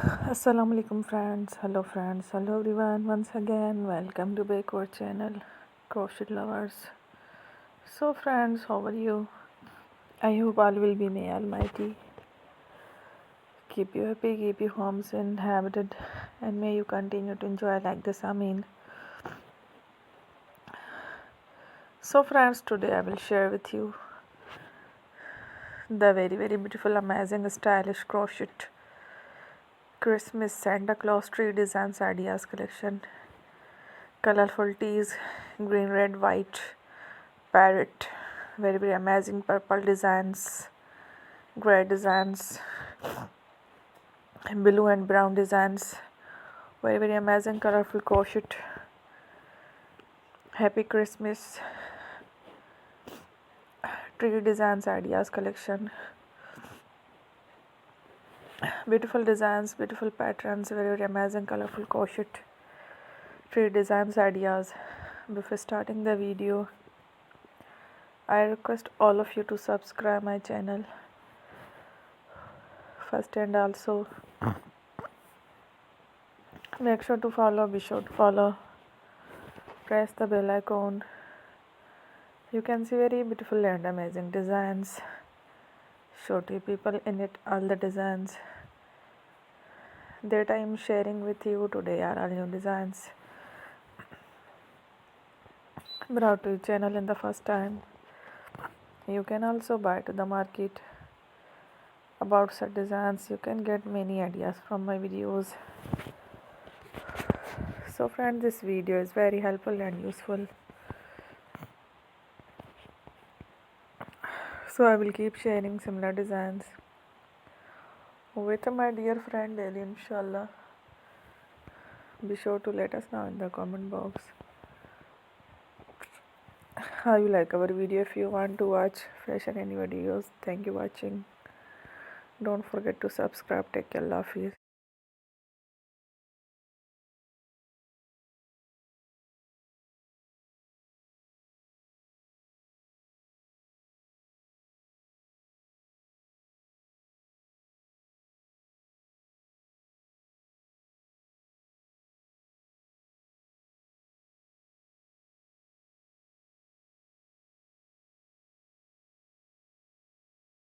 Assalamu alaikum friends, hello everyone, once again welcome to back our channel crochet lovers. So friends, how are you? I hope all will be may almighty keep you happy, keep you homes inhabited, and may you continue to enjoy like this. Amin. So friends, today I will share with you the very beautiful, amazing, stylish crochet Christmas Santa Claus tree designs ideas collection. Colorful tees, green, red, white, parrot, very amazing purple designs, gray designs, blue and brown designs, very amazing colorful crochet. Happy Christmas tree designs ideas collection. Beautiful designs, beautiful patterns, very amazing colorful crochet tree designs ideas. Before starting the video, I request all of you to subscribe my channel first, and also make sure to follow, be sure to follow, press the bell icon. You can see very beautiful and amazing designs. Show to people in it all the designs that I am sharing with you today are all new designs brought to your channel in the first time. You can also buy to the market about such designs. You can get many ideas from my videos. So friends, this video is very helpful and useful. So I will keep sharing similar designs with my dear friend daily, inshallah. Be sure to let us know in the comment box how you like our video. If you want to watch fashion any videos, thank you watching. Don't forget to subscribe. Take care. Allah Hafiz.